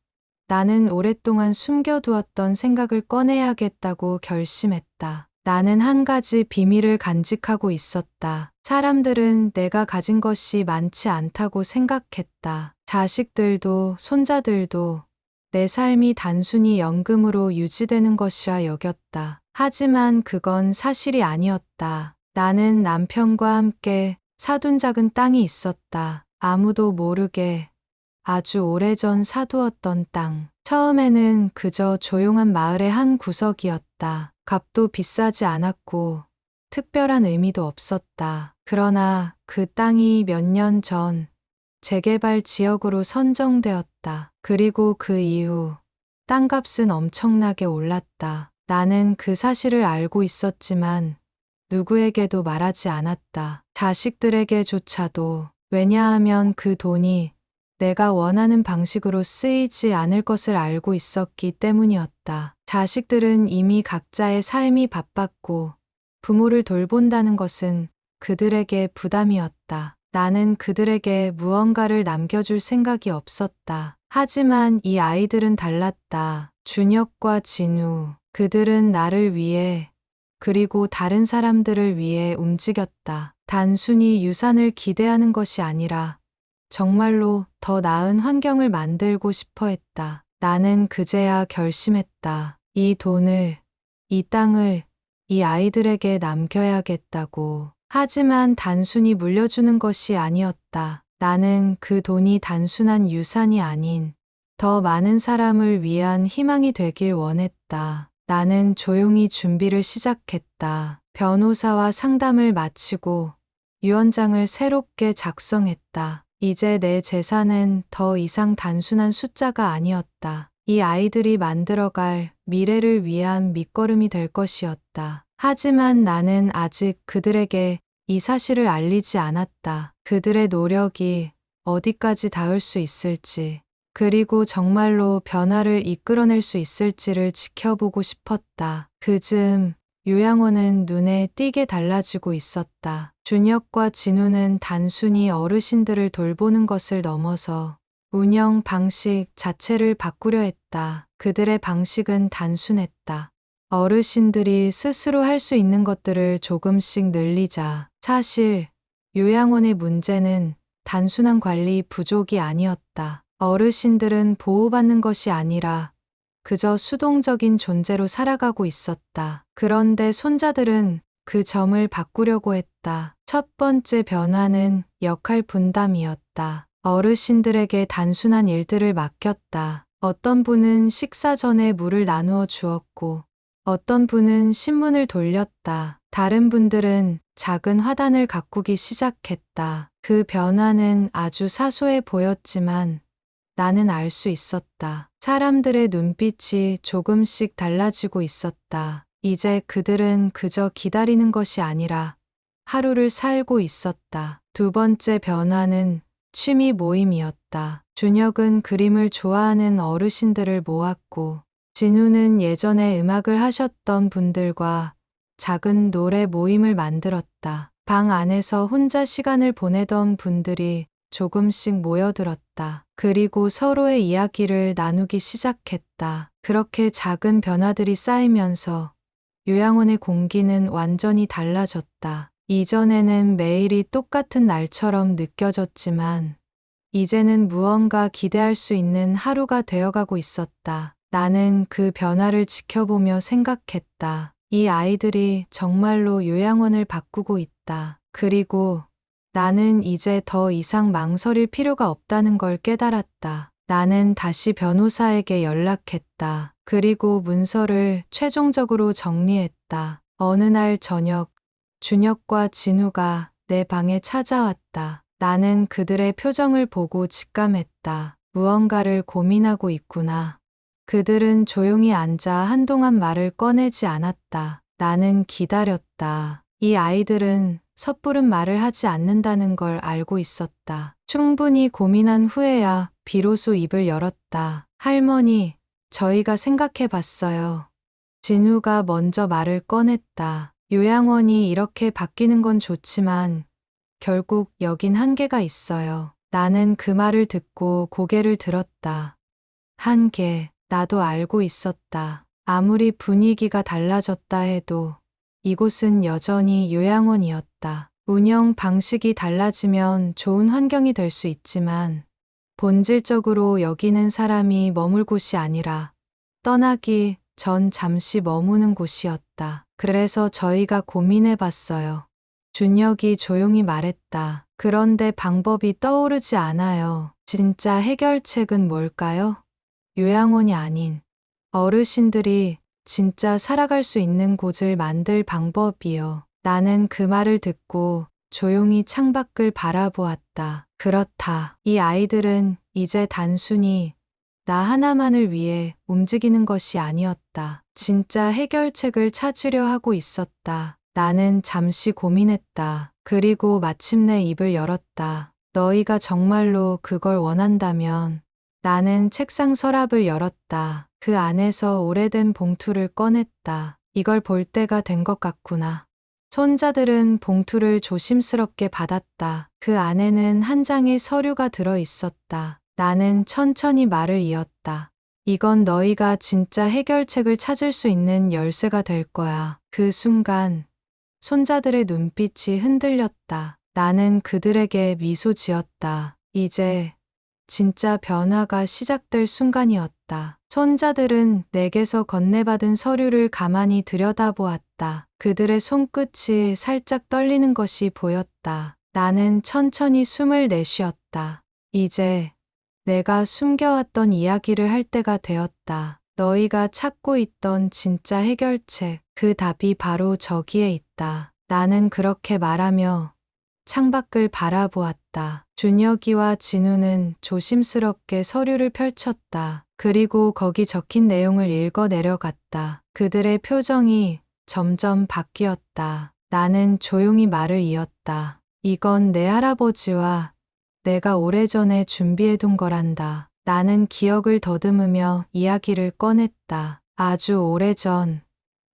나는 오랫동안 숨겨두었던 생각을 꺼내야겠다고 결심했다. 나는 한 가지 비밀을 간직하고 있었다. 사람들은 내가 가진 것이 많지 않다고 생각했다. 자식들도 손자들도 내 삶이 단순히 연금으로 유지되는 것이라 여겼다. 하지만 그건 사실이 아니었다. 나는 남편과 함께 사둔 작은 땅이 있었다. 아무도 모르게 아주 오래전 사두었던 땅. 처음에는 그저 조용한 마을의 한 구석이었다. 값도 비싸지 않았고 특별한 의미도 없었다. 그러나 그 땅이 몇 년 전 재개발 지역으로 선정되었다. 그리고 그 이후 땅값은 엄청나게 올랐다. 나는 그 사실을 알고 있었지만 누구에게도 말하지 않았다. 자식들에게조차도. 왜냐하면 그 돈이 내가 원하는 방식으로 쓰이지 않을 것을 알고 있었기 때문이었다. 자식들은 이미 각자의 삶이 바빴고 부모를 돌본다는 것은 그들에게 부담이었다. 나는 그들에게 무언가를 남겨줄 생각이 없었다. 하지만 이 아이들은 달랐다. 준혁과 진우. 그들은 나를 위해 그리고 다른 사람들을 위해 움직였다. 단순히 유산을 기대하는 것이 아니라 정말로 더 나은 환경을 만들고 싶어 했다. 나는 그제야 결심했다. 이 돈을, 이 땅을 이 아이들에게 남겨야겠다고. 하지만 단순히 물려주는 것이 아니었다. 나는 그 돈이 단순한 유산이 아닌 더 많은 사람을 위한 희망이 되길 원했다. 나는 조용히 준비를 시작했다. 변호사와 상담을 마치고 유언장을 새롭게 작성했다. 이제 내 재산은 더 이상 단순한 숫자가 아니었다. 이 아이들이 만들어갈 미래를 위한 밑거름이 될 것이었다. 하지만 나는 아직 그들에게 이 사실을 알리지 않았다. 그들의 노력이 어디까지 닿을 수 있을지, 그리고 정말로 변화를 이끌어낼 수 있을지를 지켜보고 싶었다. 그즈음 요양원은 눈에 띄게 달라지고 있었다. 준혁과 진우는 단순히 어르신들을 돌보는 것을 넘어서 운영 방식 자체를 바꾸려 했다. 그들의 방식은 단순했다. 어르신들이 스스로 할 수 있는 것들을 조금씩 늘리자. 사실 요양원의 문제는 단순한 관리 부족이 아니었다. 어르신들은 보호받는 것이 아니라 그저 수동적인 존재로 살아가고 있었다. 그런데 손자들은 그 점을 바꾸려고 했다. 첫 번째 변화는 역할 분담이었다. 어르신들에게 단순한 일들을 맡겼다. 어떤 분은 식사 전에 물을 나누어 주었고, 어떤 분은 신문을 돌렸다. 다른 분들은 작은 화단을 가꾸기 시작했다. 그 변화는 아주 사소해 보였지만 나는 알 수 있었다. 사람들의 눈빛이 조금씩 달라지고 있었다. 이제 그들은 그저 기다리는 것이 아니라 하루를 살고 있었다. 두 번째 변화는 취미 모임이었다. 준혁은 그림을 좋아하는 어르신들을 모았고, 진우는 예전에 음악을 하셨던 분들과 작은 노래 모임을 만들었다. 방 안에서 혼자 시간을 보내던 분들이 조금씩 모여들었다. 그리고 서로의 이야기를 나누기 시작했다. 그렇게 작은 변화들이 쌓이면서 요양원의 공기는 완전히 달라졌다. 이전에는 매일이 똑같은 날처럼 느껴졌지만 이제는 무언가 기대할 수 있는 하루가 되어가고 있었다. 나는 그 변화를 지켜보며 생각했다. 이 아이들이 정말로 요양원을 바꾸고 있다. 그리고 나는 이제 더 이상 망설일 필요가 없다는 걸 깨달았다. 나는 다시 변호사에게 연락했다. 그리고 문서를 최종적으로 정리했다. 어느 날 저녁, 준혁과 진우가 내 방에 찾아왔다. 나는 그들의 표정을 보고 직감했다. 무언가를 고민하고 있구나. 그들은 조용히 앉아 한동안 말을 꺼내지 않았다. 나는 기다렸다. 이 아이들은 섣부른 말을 하지 않는다는 걸 알고 있었다. 충분히 고민한 후에야 비로소 입을 열었다. 할머니, 저희가 생각해 봤어요. 진우가 먼저 말을 꺼냈다. 요양원이 이렇게 바뀌는 건 좋지만 결국 여긴 한계가 있어요. 나는 그 말을 듣고 고개를 들었다. 한계, 나도 알고 있었다. 아무리 분위기가 달라졌다 해도 이곳은 여전히 요양원이었다. 운영 방식이 달라지면 좋은 환경이 될 수 있지만 본질적으로 여기는 사람이 머물 곳이 아니라 떠나기 전 잠시 머무는 곳이었다. 그래서 저희가 고민해 봤어요. 준혁이 조용히 말했다. 그런데 방법이 떠오르지 않아요. 진짜 해결책은 뭘까요? 요양원이 아닌 어르신들이 진짜 살아갈 수 있는 곳을 만들 방법이요. 나는 그 말을 듣고 조용히 창밖을 바라보았다. 그렇다. 이 아이들은 이제 단순히 나 하나만을 위해 움직이는 것이 아니었다. 진짜 해결책을 찾으려 하고 있었다. 나는 잠시 고민했다. 그리고 마침내 입을 열었다. 너희가 정말로 그걸 원한다면. 나는 책상 서랍을 열었다. 그 안에서 오래된 봉투를 꺼냈다. 이걸 볼 때가 된 것 같구나. 손자들은 봉투를 조심스럽게 받았다. 그 안에는 한 장의 서류가 들어 있었다. 나는 천천히 말을 이었다. 이건 너희가 진짜 해결책을 찾을 수 있는 열쇠가 될 거야. 그 순간 손자들의 눈빛이 흔들렸다. 나는 그들에게 미소 지었다. 이제 진짜 변화가 시작될 순간이었다. 손자들은 내게서 건네받은 서류를 가만히 들여다보았다. 그들의 손끝이 살짝 떨리는 것이 보였다. 나는 천천히 숨을 내쉬었다. 이제 내가 숨겨왔던 이야기를 할 때가 되었다. 너희가 찾고 있던 진짜 해결책, 그 답이 바로 저기에 있다. 나는 그렇게 말하며 창밖을 바라보았다. 준혁이와 진우는 조심스럽게 서류를 펼쳤다. 그리고 거기 적힌 내용을 읽어 내려갔다. 그들의 표정이 점점 바뀌었다. 나는 조용히 말을 이었다. 이건 내 할아버지와 내가 오래전에 준비해둔 거란다. 나는 기억을 더듬으며 이야기를 꺼냈다. 아주 오래전,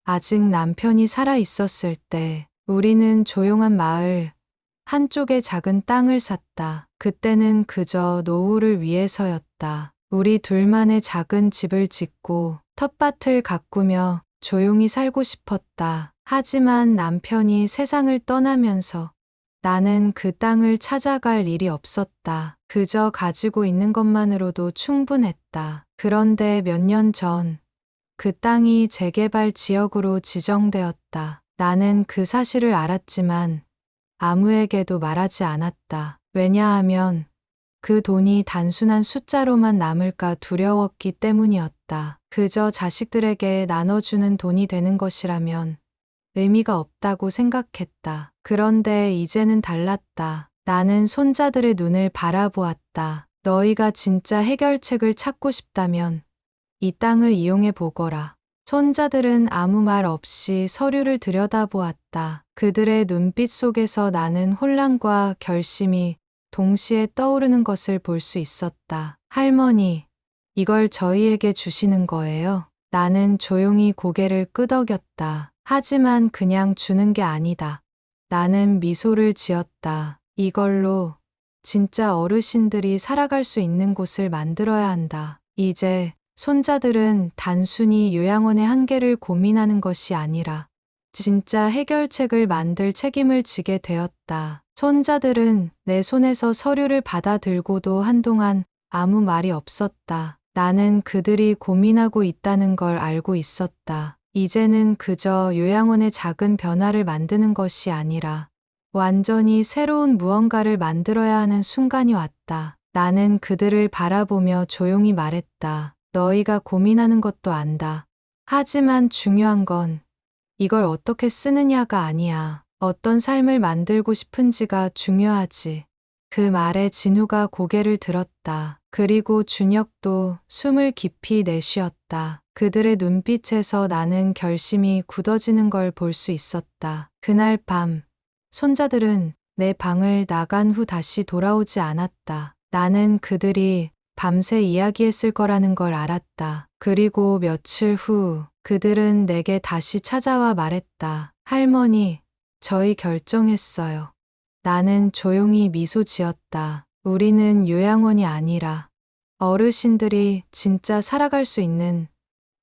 아직 남편이 살아 있었을 때, 우리는 조용한 마을 한쪽에 작은 땅을 샀다. 그때는 그저 노후를 위해서였다. 우리 둘만의 작은 집을 짓고 텃밭을 가꾸며 조용히 살고 싶었다. 하지만 남편이 세상을 떠나면서 나는 그 땅을 찾아갈 일이 없었다. 그저 가지고 있는 것만으로도 충분했다. 그런데 몇 년 전, 그 땅이 재개발 지역으로 지정되었다. 나는 그 사실을 알았지만 아무에게도 말하지 않았다. 왜냐하면 그 돈이 단순한 숫자로만 남을까 두려웠기 때문이었다. 그저 자식들에게 나눠주는 돈이 되는 것이라면 의미가 없다고 생각했다. 그런데 이제는 달랐다. 나는 손자들의 눈을 바라보았다. 너희가 진짜 해결책을 찾고 싶다면 이 땅을 이용해 보거라. 손자들은 아무 말 없이 서류를 들여다보았다. 그들의 눈빛 속에서 나는 혼란과 결심이 동시에 떠오르는 것을 볼 수 있었다. 할머니, 이걸 저희에게 주시는 거예요? 나는 조용히 고개를 끄덕였다. 하지만 그냥 주는 게 아니다. 나는 미소를 지었다. 이걸로 진짜 어르신들이 살아갈 수 있는 곳을 만들어야 한다. 이제 손자들은 단순히 요양원의 한계를 고민하는 것이 아니라 진짜 해결책을 만들 책임을 지게 되었다. 손자들은 내 손에서 서류를 받아들고도 한동안 아무 말이 없었다. 나는 그들이 고민하고 있다는 걸 알고 있었다. 이제는 그저 요양원의 작은 변화를 만드는 것이 아니라 완전히 새로운 무언가를 만들어야 하는 순간이 왔다. 나는 그들을 바라보며 조용히 말했다. 너희가 고민하는 것도 안다. 하지만 중요한 건 이걸 어떻게 쓰느냐가 아니야. 어떤 삶을 만들고 싶은지가 중요하지. 그 말에 진우가 고개를 들었다. 그리고 준혁도 숨을 깊이 내쉬었다. 그들의 눈빛에서 나는 결심이 굳어지는 걸 볼 수 있었다. 그날 밤, 손자들은 내 방을 나간 후 다시 돌아오지 않았다. 나는 그들이 밤새 이야기했을 거라는 걸 알았다. 그리고 며칠 후 그들은 내게 다시 찾아와 말했다. 할머니, 저희 결정했어요. 나는 조용히 미소 지었다. 우리는 요양원이 아니라 어르신들이 진짜 살아갈 수 있는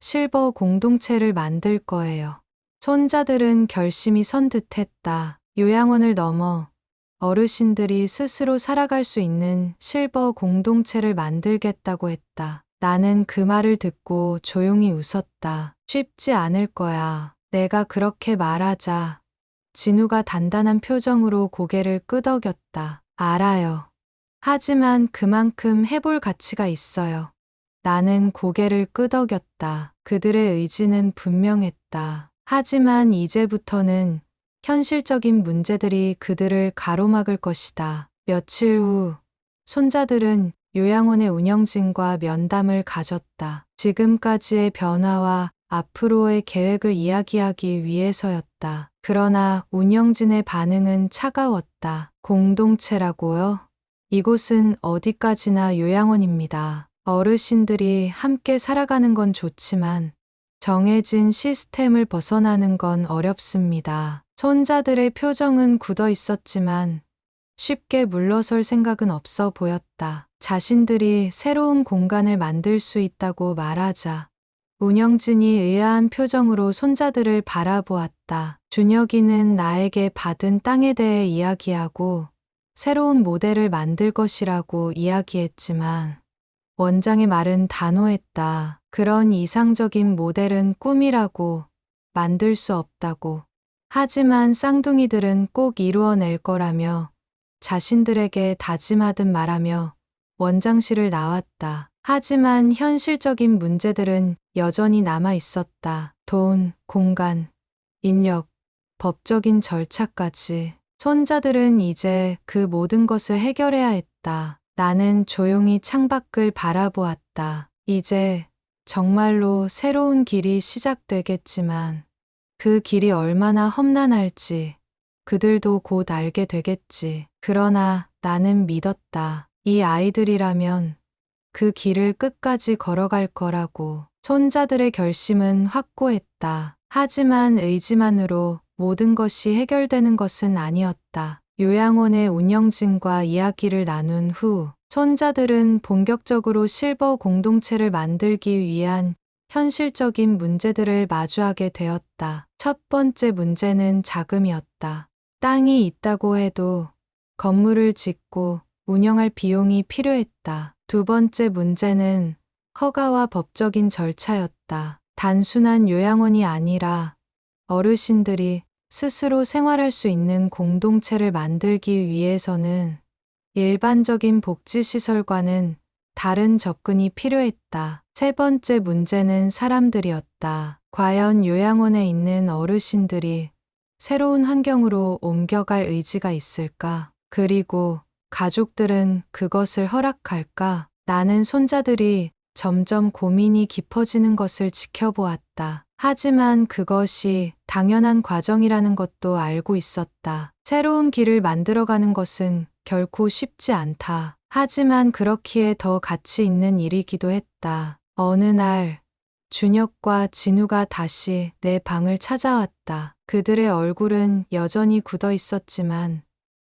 실버 공동체를 만들 거예요. 손자들은 결심이 선 듯했다. 요양원을 넘어 어르신들이 스스로 살아갈 수 있는 실버 공동체를 만들겠다고 했다. 나는 그 말을 듣고 조용히 웃었다. 쉽지 않을 거야. 내가 그렇게 말하자 진우가 단단한 표정으로 고개를 끄덕였다. 알아요. 하지만 그만큼 해볼 가치가 있어요. 나는 고개를 끄덕였다. 그들의 의지는 분명했다. 하지만 이제부터는 현실적인 문제들이 그들을 가로막을 것이다. 며칠 후 손자들은 요양원의 운영진과 면담을 가졌다. 지금까지의 변화와 앞으로의 계획을 이야기하기 위해서였다. 그러나 운영진의 반응은 차가웠다. 공동체라고요? 이곳은 어디까지나 요양원입니다. 어르신들이 함께 살아가는 건 좋지만 정해진 시스템을 벗어나는 건 어렵습니다. 손자들의 표정은 굳어 있었지만 쉽게 물러설 생각은 없어 보였다. 자신들이 새로운 공간을 만들 수 있다고 말하자 운영진이 의아한 표정으로 손자들을 바라보았다. 준혁이는 나에게 받은 땅에 대해 이야기하고 새로운 모델을 만들 것이라고 이야기했지만 원장의 말은 단호했다. 그런 이상적인 모델은 꿈이라고, 만들 수 없다고. 하지만 쌍둥이들은 꼭 이루어낼 거라며 자신들에게 다짐하듯 말하며 원장실을 나왔다. 하지만 현실적인 문제들은 여전히 남아 있었다. 돈, 공간, 인력, 법적인 절차까지. 손자들은 이제 그 모든 것을 해결해야 했다. 나는 조용히 창밖을 바라보았다. 이제 정말로 새로운 길이 시작되겠지만 그 길이 얼마나 험난할지 그들도 곧 알게 되겠지. 그러나 나는 믿었다. 이 아이들이라면 그 길을 끝까지 걸어갈 거라고. 손자들의 결심은 확고했다. 하지만 의지만으로 모든 것이 해결되는 것은 아니었다. 요양원의 운영진과 이야기를 나눈 후 손자들은 본격적으로 실버 공동체를 만들기 위한 현실적인 문제들을 마주하게 되었다. 첫 번째 문제는 자금이었다. 땅이 있다고 해도 건물을 짓고 운영할 비용이 필요했다. 두 번째 문제는 허가와 법적인 절차였다. 단순한 요양원이 아니라 어르신들이 스스로 생활할 수 있는 공동체를 만들기 위해서는 일반적인 복지시설과는 다른 접근이 필요했다. 세 번째 문제는 사람들이었다. 과연 요양원에 있는 어르신들이 새로운 환경으로 옮겨갈 의지가 있을까? 그리고 가족들은 그것을 허락할까? 나는 손자들이 점점 고민이 깊어지는 것을 지켜보았다. 하지만 그것이 당연한 과정이라는 것도 알고 있었다. 새로운 길을 만들어가는 것은 결코 쉽지 않다. 하지만 그렇기에 더 가치 있는 일이기도 했다. 어느 날 준혁과 진우가 다시 내 방을 찾아왔다. 그들의 얼굴은 여전히 굳어 있었지만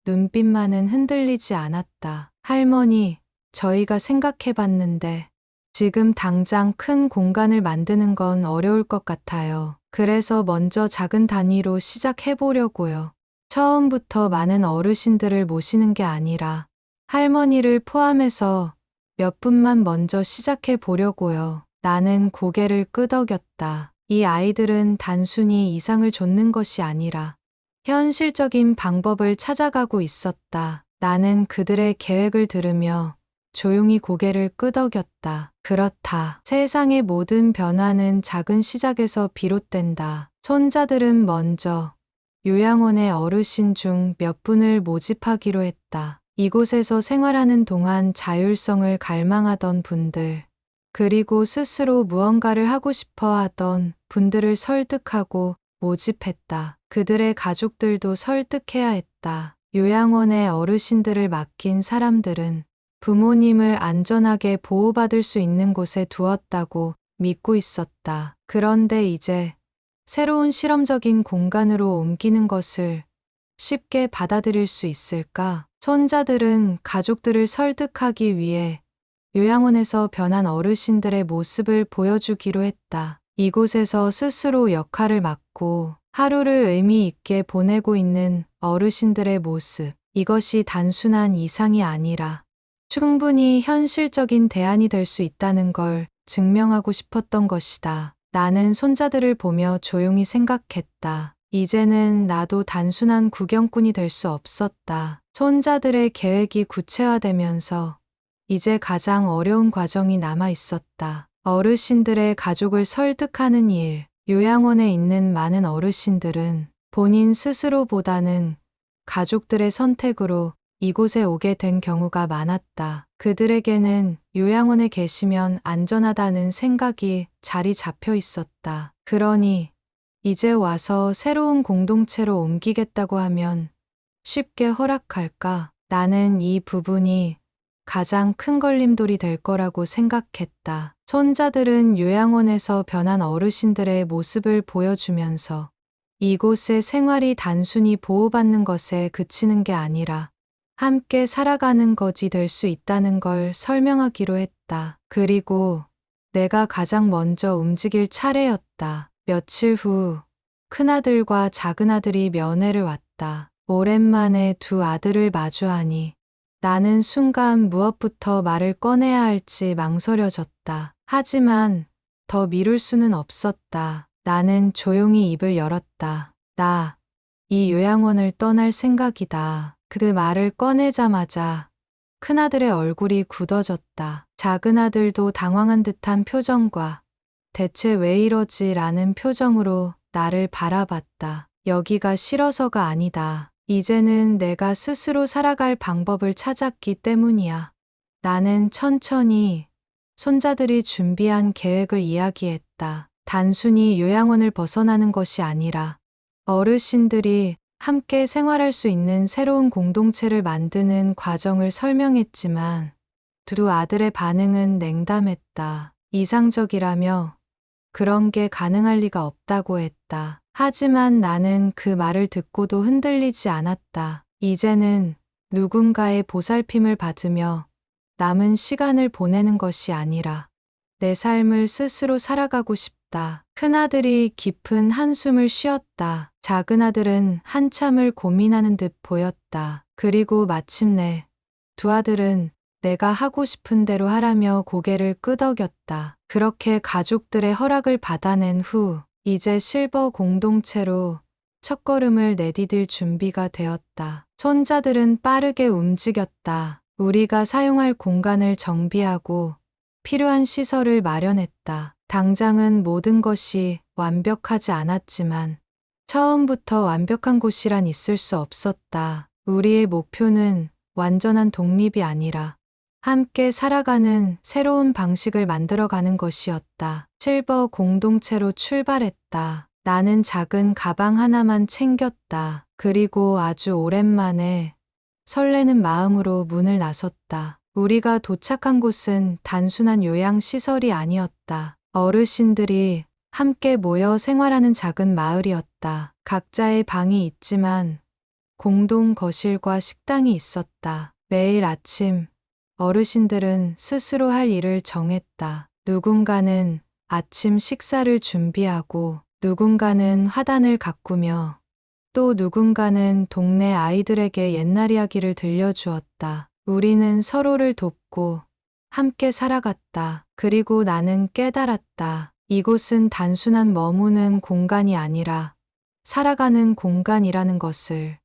눈빛만은 흔들리지 않았다. 할머니, 저희가 생각해봤는데 지금 당장 큰 공간을 만드는 건 어려울 것 같아요. 그래서 먼저 작은 단위로 시작해보려고요. 처음부터 많은 어르신들을 모시는 게 아니라 할머니를 포함해서 몇 분만 먼저 시작해보려고요. 나는 고개를 끄덕였다. 이 아이들은 단순히 이상을 좇는 것이 아니라 현실적인 방법을 찾아가고 있었다. 나는 그들의 계획을 들으며 조용히 고개를 끄덕였다. 그렇다. 세상의 모든 변화는 작은 시작에서 비롯된다. 손자들은 먼저 요양원의 어르신 중 몇 분을 모집하기로 했다. 이곳에서 생활하는 동안 자율성을 갈망하던 분들, 그리고 스스로 무언가를 하고 싶어 하던 분들을 설득하고 모집했다. 그들의 가족들도 설득해야 했다. 요양원의 어르신들을 맡긴 사람들은 부모님을 안전하게 보호받을 수 있는 곳에 두었다고 믿고 있었다. 그런데 이제 새로운 실험적인 공간으로 옮기는 것을 쉽게 받아들일 수 있을까? 손자들은 가족들을 설득하기 위해 요양원에서 변한 어르신들의 모습을 보여주기로 했다. 이곳에서 스스로 역할을 맡고 하루를 의미 있게 보내고 있는 어르신들의 모습. 이것이 단순한 이상이 아니라 충분히 현실적인 대안이 될 수 있다는 걸 증명하고 싶었던 것이다. 나는 손자들을 보며 조용히 생각했다. 이제는 나도 단순한 구경꾼이 될 수 없었다. 손자들의 계획이 구체화되면서 이제 가장 어려운 과정이 남아 있었다. 어르신들의 가족을 설득하는 일. 요양원에 있는 많은 어르신들은 본인 스스로보다는 가족들의 선택으로 이곳에 오게 된 경우가 많았다. 그들에게는 요양원에 계시면 안전하다는 생각이 자리 잡혀 있었다. 그러니 이제 와서 새로운 공동체로 옮기겠다고 하면 쉽게 허락할까? 나는 이 부분이 가장 큰 걸림돌이 될 거라고 생각했다. 손자들은 요양원에서 변한 어르신들의 모습을 보여주면서 이곳의 생활이 단순히 보호받는 것에 그치는 게 아니라 함께 살아가는 것이 될 수 있다는 걸 설명하기로 했다. 그리고 내가 가장 먼저 움직일 차례였다. 며칠 후 큰아들과 작은아들이 면회를 왔다. 오랜만에 두 아들을 마주하니 나는 순간 무엇부터 말을 꺼내야 할지 망설여졌다. 하지만 더 미룰 수는 없었다. 나는 조용히 입을 열었다. 나 이 요양원을 떠날 생각이다. 그 말을 꺼내자마자 큰아들의 얼굴이 굳어졌다. 작은아들도 당황한 듯한 표정과 대체 왜 이러지? 라는 표정으로 나를 바라봤다. 여기가 싫어서가 아니다. 이제는 내가 스스로 살아갈 방법을 찾았기 때문이야. 나는 천천히 손자들이 준비한 계획을 이야기했다. 단순히 요양원을 벗어나는 것이 아니라 어르신들이 함께 생활할 수 있는 새로운 공동체를 만드는 과정을 설명했지만 두 아들의 반응은 냉담했다. 이상적이라며 그런 게 가능할 리가 없다고 했다. 하지만 나는 그 말을 듣고도 흔들리지 않았다. 이제는 누군가의 보살핌을 받으며 남은 시간을 보내는 것이 아니라 내 삶을 스스로 살아가고 싶다. 큰아들이 깊은 한숨을 쉬었다. 작은아들은 한참을 고민하는 듯 보였다. 그리고 마침내 두 아들은 내가 하고 싶은 대로 하라며 고개를 끄덕였다. 그렇게 가족들의 허락을 받아낸 후 이제 실버 공동체로 첫걸음을 내디딜 준비가 되었다. 손자들은 빠르게 움직였다. 우리가 사용할 공간을 정비하고 필요한 시설을 마련했다. 당장은 모든 것이 완벽하지 않았지만 처음부터 완벽한 곳이란 있을 수 없었다. 우리의 목표는 완전한 독립이 아니라 함께 살아가는 새로운 방식을 만들어가는 것이었다. 실버 공동체로 출발했다. 나는 작은 가방 하나만 챙겼다. 그리고 아주 오랜만에 설레는 마음으로 문을 나섰다. 우리가 도착한 곳은 단순한 요양시설이 아니었다. 어르신들이 함께 모여 생활하는 작은 마을이었다. 각자의 방이 있지만 공동 거실과 식당이 있었다. 매일 아침 어르신들은 스스로 할 일을 정했다. 누군가는 아침 식사를 준비하고 누군가는 화단을 가꾸며 또 누군가는 동네 아이들에게 옛날 이야기를 들려주었다. 우리는 서로를 돕고 함께 살아갔다. 그리고 나는 깨달았다. 이곳은 단순한 머무는 공간이 아니라 살아가는 공간이라는 것을.